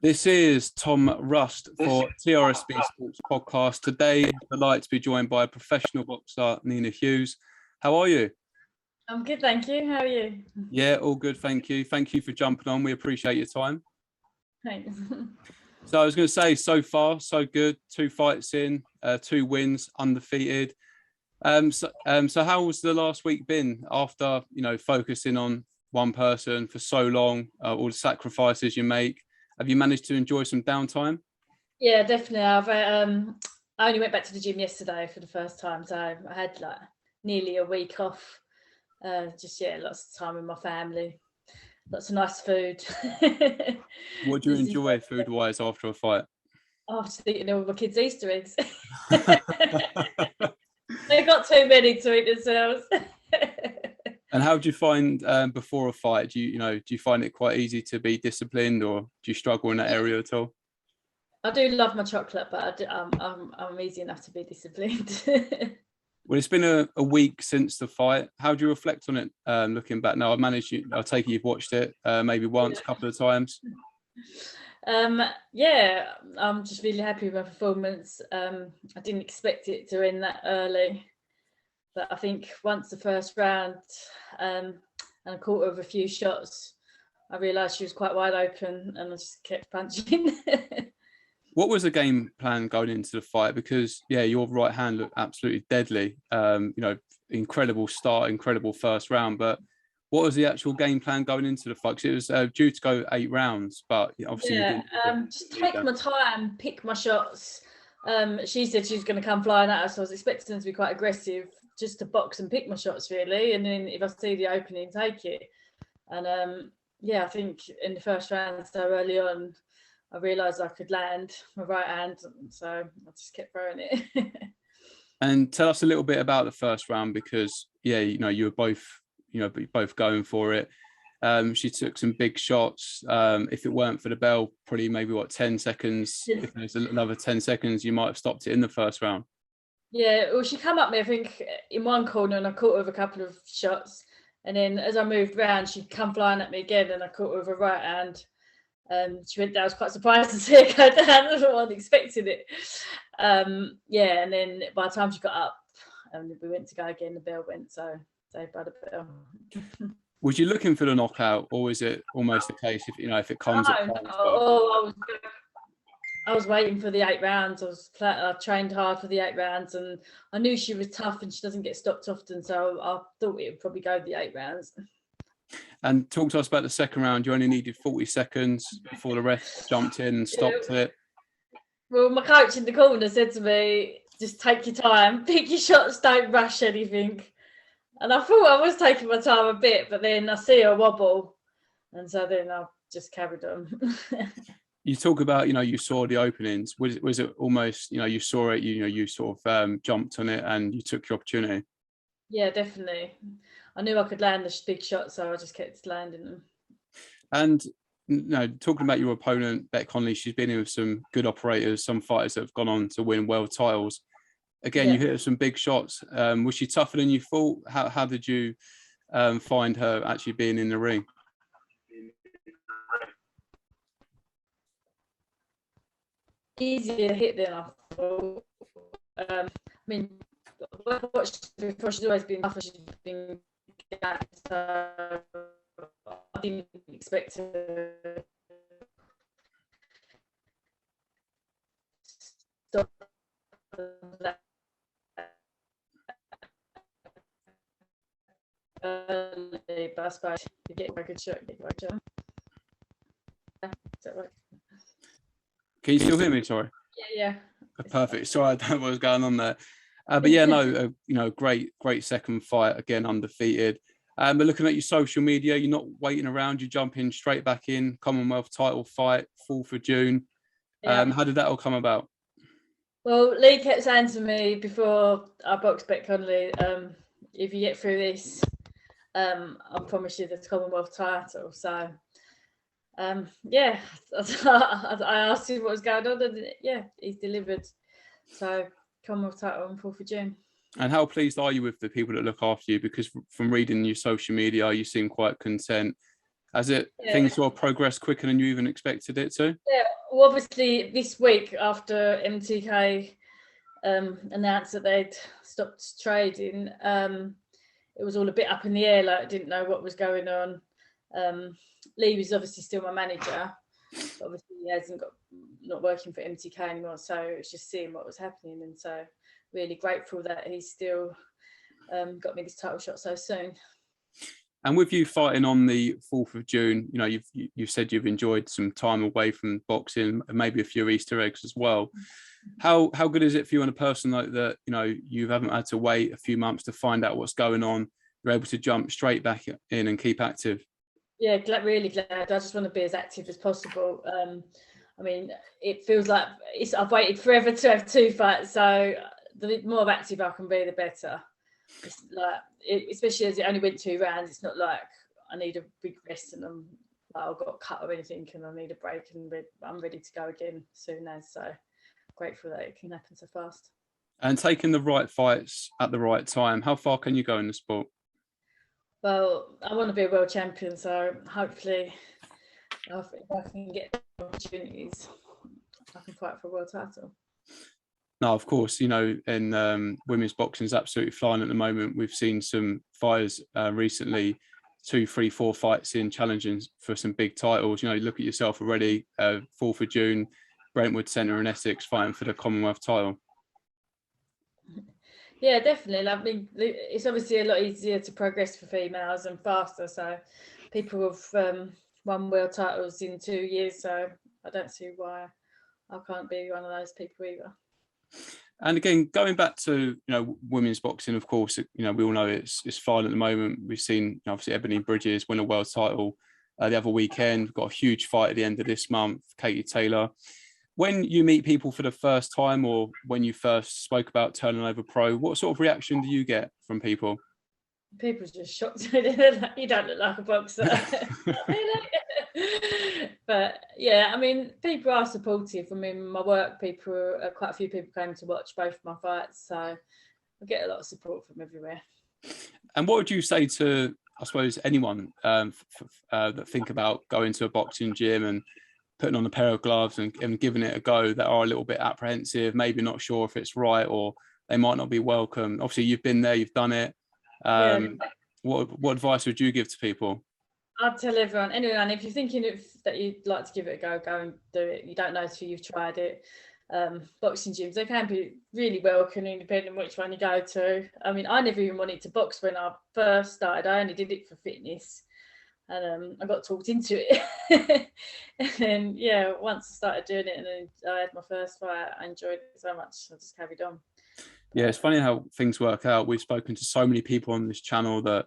This is Tom Rust for TRSB Sports Podcast. Today, I'd like to be joined by professional boxer Nina Hughes. How are you? I'm good, thank you. How are you? Yeah, all good, thank you. Thank you for jumping on. We appreciate your time. Thanks. So I was going to say, so far, so good. 2 fights in, 2 wins, undefeated. So how was the last week been after, focusing on one person for so long, all the sacrifices you make? Have you managed to enjoy some downtime? Yeah, definitely. I only went back to the gym yesterday for the first time, so I had like nearly a week off. Lots of time with my family, lots of nice food. What do you enjoy food-wise after a fight? Oh, just eating all my kids' Easter eggs. They got too many to eat themselves. And how do you find before a fight? Do you find it quite easy to be disciplined, or do you struggle in that area at all? I do love my chocolate, but I'm easy enough to be disciplined. Well, it's been a week since the fight. How do you reflect on it looking back? Now, I take it you've watched it maybe once, a couple of times. Yeah, I'm just really happy with my performance. I didn't expect it to end that early, but I think once the first round and I caught her with a few shots, I realised she was quite wide open, and I just kept punching. What was the game plan going into the fight? Because your right hand looked absolutely deadly. Incredible start, incredible first round. But what was the actual game plan going into the fight? Because it was due to go 8 rounds, but obviously you didn't. Just take my time, pick my shots. She said she was going to come flying at us, so I was expecting them to be quite aggressive, just to box and pick my shots really. And then if I see the opening, take it. And I think in the first round, so early on, I realised I could land my right hand, so I just kept throwing it. And tell us a little bit about the first round, because you were both going for it. She took some big shots. If it weren't for the bell, probably maybe 10 seconds. If there's another 10 seconds, you might have stopped it in the first round. Yeah, well, she came up me, I think, in one corner, and I caught her with a couple of shots. And then as I moved round, she'd come flying at me again, and I caught her with her right hand. She went down. I was quite surprised to see her go down. I wasn't expecting it. And then by the time she got up, we went to go again. The bell went, so saved by the bell. Was you looking for the knockout, or is it almost a case if it comes? I was waiting for the 8 rounds. I trained hard for the 8 rounds, and I knew she was tough, and she doesn't get stopped often. So I thought it would probably go the 8 rounds. And talk to us about the second round. You only needed 40 seconds before the ref jumped in and stopped it. Well, my coach in the corner said to me, just take your time, pick your shots, don't rush anything. And I thought I was taking my time a bit, but then I see her wobble. And so then I just carried on. You talk about, you saw the openings. Was it almost, you saw it, you sort of jumped on it and you took your opportunity? Yeah, definitely. I knew I could land the big shots, so I just kept landing them. And talking about your opponent, Bec Connolly, she's been in with some good operators, some fighters that have gone on to win world titles. Again, you hit her some big shots. Was she tougher than you thought? How did you find her actually being in the ring? Easier to hit than I thought. Before, she's always been tougher. She's been so I didn't expect to stop that early, but I suppose you get a good shot, Is that right? Can you still hear me? Sorry. Yeah. Perfect. Sorry, I don't know what was going on there. Great second fight, again undefeated. But looking at your social media, you're not waiting around. You're jumping straight back in. Commonwealth title fight, 4th of June. How did that all come about? Well, Lee kept saying to me before I boxed Bec Connolly, if you get through this, I promise you the Commonwealth title. So, I asked him what was going on, and he's delivered. So, Commonwealth title on 4th of June. And how pleased are you with the people that look after you? Because from reading your social media, you seem quite content. Has things sort of progressed quicker than you even expected it to? Yeah, Well, obviously, this week after MTK announced that they'd stopped trading, it was all a bit up in the air. Like, I didn't know what was going on. Lee was obviously still my manager, but obviously he hasn't got not working for MTK anymore. So it was just seeing what was happening, and so really grateful that he still got me this title shot so soon. And with you fighting on the 4th of June, you know, you've said you've enjoyed some time away from boxing, and maybe a few Easter eggs as well. How good is it for you on a person like that? You know, you haven't had to wait a few months to find out what's going on. You're able to jump straight back in and keep active. Yeah, really glad. I just want to be as active as possible. I mean, it feels like I've waited forever to have 2 fights, so the more active I can be, the better. It's like, especially as it only went 2 rounds, it's not like I need a big rest and I've got cut or anything and I need a break, and I'm ready to go again soon as. So grateful that it can happen so fast. And taking the right fights at the right time, how far can you go in the sport? Well, I want to be a world champion, so hopefully if I can get opportunities, I can fight for a world title. No, of course, you know, and women's boxing is absolutely flying at the moment. We've seen some fighters recently, 2, 3, 4 fights in, challenging for some big titles. You know, you look at yourself already, 4th of June, Brentwood Centre in Essex fighting for the Commonwealth title. Yeah, definitely. I mean, it's obviously a lot easier to progress for females and faster. So people have won world titles in 2 years. So I don't see why I can't be one of those people either. And again, going back to, you know, women's boxing, of course, you know, we all know it's fine at the moment. We've seen, you know, obviously Ebanie Bridges win a world title the other weekend. We've got a huge fight at the end of this month, Katie Taylor. When you meet people for the first time, or when you first spoke about turning over pro, what sort of reaction do you get from people? People are just shocked. You don't look like a boxer. But yeah, I mean, people are supportive. I mean, my work, quite a few people came to watch both my fights, so I get a lot of support from everywhere. And what would you say to, I suppose, anyone that think about going to a boxing gym and putting on a pair of gloves and giving it a go, that are a little bit apprehensive, maybe not sure if it's right, or they might not be welcome? Obviously, you've been there, you've done it. What advice would you give to people? I'd tell anyone, if you're thinking that you'd like to give it a go and do it. You don't know till you've tried it. Boxing gyms, they can be really welcoming depending on which one you go to. I mean, I never even wanted to box when I first started. I only did it for fitness, and I got talked into it. And yeah, once I started doing it and then I had my first fight, I enjoyed it so much, I just carried on. Yeah, it's funny how things work out. We've spoken to so many people on this channel that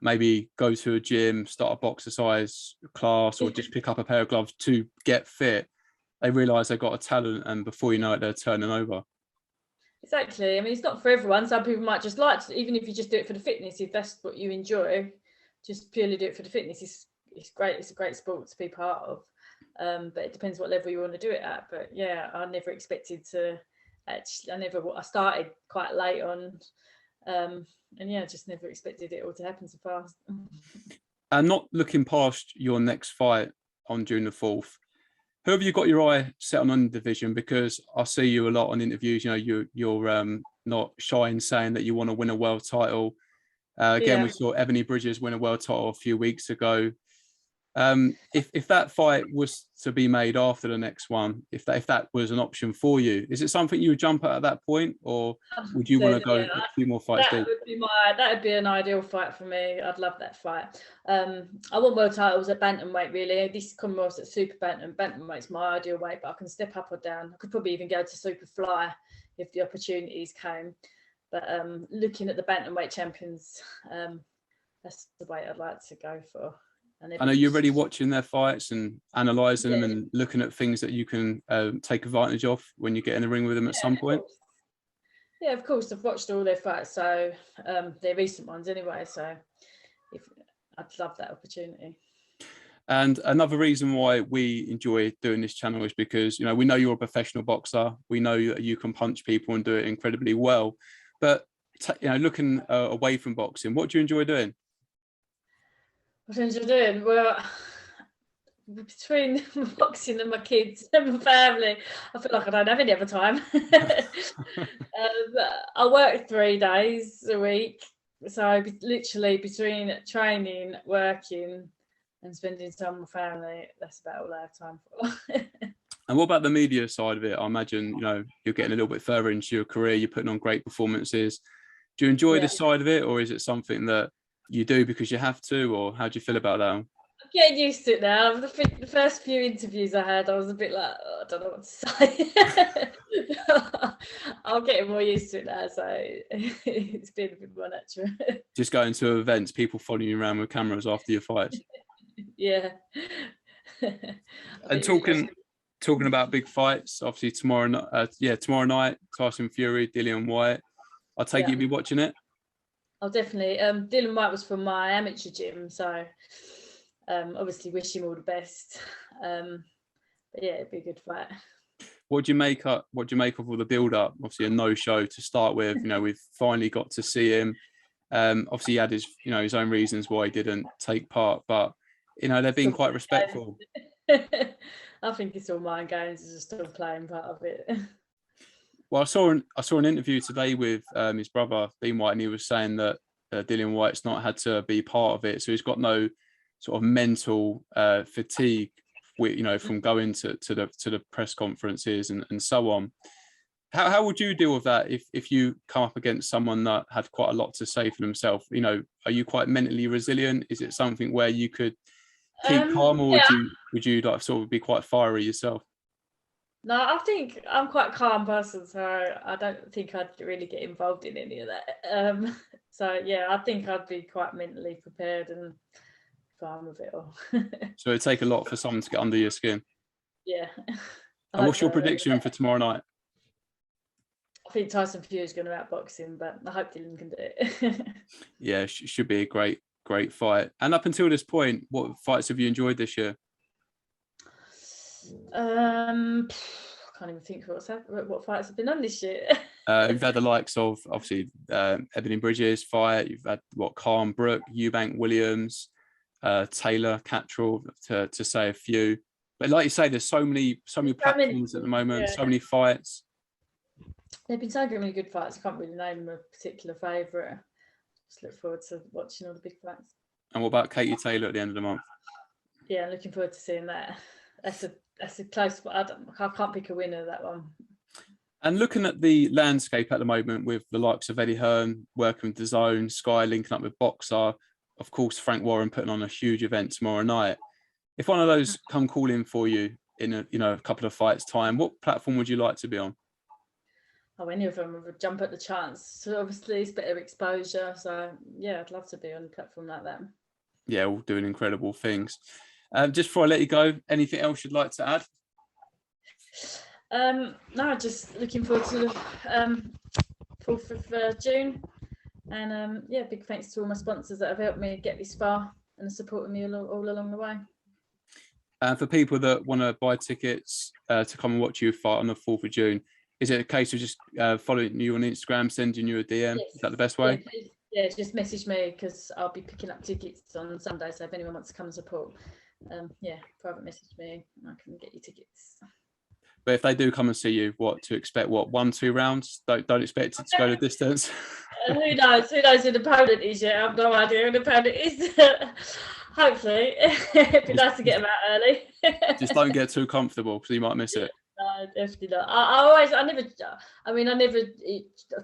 maybe go to a gym, start a boxercise class, or just pick up a pair of gloves to get fit. They realise they've got a talent, and before you know it, they're turning over. Exactly. I mean, it's not for everyone. Some people might just like to, even if you just do it for the fitness, if that's what you enjoy, just purely do it for the fitness. It's great. It's a great sport to be part of. But it depends what level you want to do it at. But yeah, I never expected to. I started quite late on, and yeah, just never expected it all to happen so fast. And not looking past your next fight on June the 4th, who have you got your eye set on the division? Because I see you a lot on interviews. You know, you're not shy in saying that you want to win a world title. Again, we saw Ebanie Bridges win a world title a few weeks ago. If that fight was to be made after the next one, if that was an option for you, is it something you would jump at that point, or would you want to go a few more fights deep? That would be an ideal fight for me. I'd love that fight. I want world titles at bantamweight, really. This Commonwealth's at super bantam. Bantamweight's my ideal weight, but I can step up or down. I could probably even go to super fly if the opportunities came. But looking at the bantamweight champions, that's the weight I'd like to go for. And are you already watching their fights and analysing them and looking at things that you can take advantage of when you get in the ring with them at some point? Yeah, of course. I've watched all their fights, so they're recent ones anyway. So I'd love that opportunity. And another reason why we enjoy doing this channel is because, you know, we know you're a professional boxer. We know that you can punch people and do it incredibly well. But, you know, looking away from boxing, what do you enjoy doing? What do you enjoy doing? Well, between boxing and my kids and my family, I feel like I don't have any other time. I work 3 days a week, so literally between training, working, and spending time with my family, that's about all I have time for. And what about the media side of it? I imagine, you're getting a little bit further into your career, you're putting on great performances. Do you enjoy this side of it, or is it something that you do because you have to, or how do you feel about that? I'm getting used to it now. The first few interviews I had, I was a bit like, oh, I don't know what to say. I'm getting more used to it now, so it's been a bit more natural. Just going to events, people following you around with cameras after your fights. Yeah. And talking about big fights, obviously tomorrow night, Tyson Fury, Dillian Whyte. I take it you'll be watching it. Oh, definitely. Dillian Whyte was from my amateur gym, so obviously wish him all the best. But yeah, it'd be a good fight. What do you make of all the build up? Obviously a no-show to start with. We've finally got to see him. Obviously he had his own reasons why he didn't take part, but they're being quite respectful. I think it's all mind games. It's just still playing part of it. Well, I saw an interview today with his brother Dean Whyte, and he was saying that Dillian Whyte's not had to be part of it, so he's got no sort of mental fatigue, from going to the press conferences and so on. How would you deal with that if you come up against someone that had quite a lot to say for themselves? Are you quite mentally resilient? Is it something where you could keep calm, or would you like sort of be quite fiery yourself? No, I think I'm quite a calm person, so I don't think I'd really get involved in any of that. So yeah, I think I'd be quite mentally prepared and fine with it all. So it'd take a lot for someone to get under your skin. Yeah. And what's your prediction for tomorrow night? I think Tyson Fury is going to outbox him, but I hope Dillian can do it. Yeah, it should be a great fight. And up until this point, what fights have you enjoyed this year? I can't even think what fights have been on this year. You've had the likes of obviously Ebanie Bridges fight. You've had Khan Brook, Eubank Williams, Taylor Cattrall, to say a few. But like you say, there's so many platforms at the moment, so many fights. There've been so many good fights. I can't really name a particular favourite. Just look forward to watching all the big fights. And what about Katie Taylor at the end of the month? Yeah, looking forward to seeing that. That's a close one. I can't pick a winner of that one. And looking at the landscape at the moment with the likes of Eddie Hearn working with DAZN, Sky linking up with Boxer, of course Frank Warren putting on a huge event tomorrow night. If one of those come calling for you in a couple of fights time, what platform would you like to be on? Oh, any of them would jump at the chance. So obviously it's better exposure. So yeah, I'd love to be on a platform like that. Yeah, all doing incredible things. Just before I let you go, anything else you'd like to add? No, just looking forward to the 4th of June. And big thanks to all my sponsors that have helped me get this far and supported me all along the way. For people that want to buy tickets to come and watch you fight on the 4th of June, is it a case of just following you on Instagram, sending you a DM? Yes. Is that the best way? Yeah, just message me because I'll be picking up tickets on Sunday. So if anyone wants to come and support, private message me and I can get you tickets. But if they do come and see you, what to expect? What 1-2 rounds? Don't expect it to go the distance. Who knows? Who knows who the opponent is yet? I have no idea who the opponent is. Hopefully, it'd be nice to get them out early. Just don't get too comfortable because you might miss it. No, definitely not. I never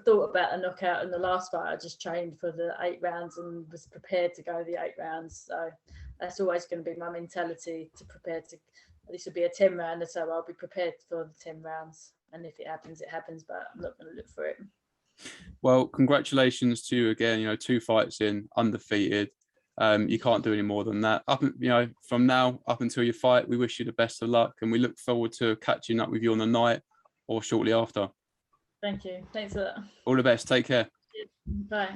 thought about a knockout in the last fight. I just trained for the 8 rounds and was prepared to go the 8 rounds. So that's always going to be my mentality, to prepare to. This will be a 10 rounder, so I'll be prepared for the 10 rounds. And if it happens, it happens. But I'm not going to look for it. Well, congratulations to you again. 2 fights in, undefeated. You can't do any more than that. From now up until your fight, we wish you the best of luck, and we look forward to catching up with you on the night or shortly after. Thank you. Thanks for that. All the best. Take care. Bye.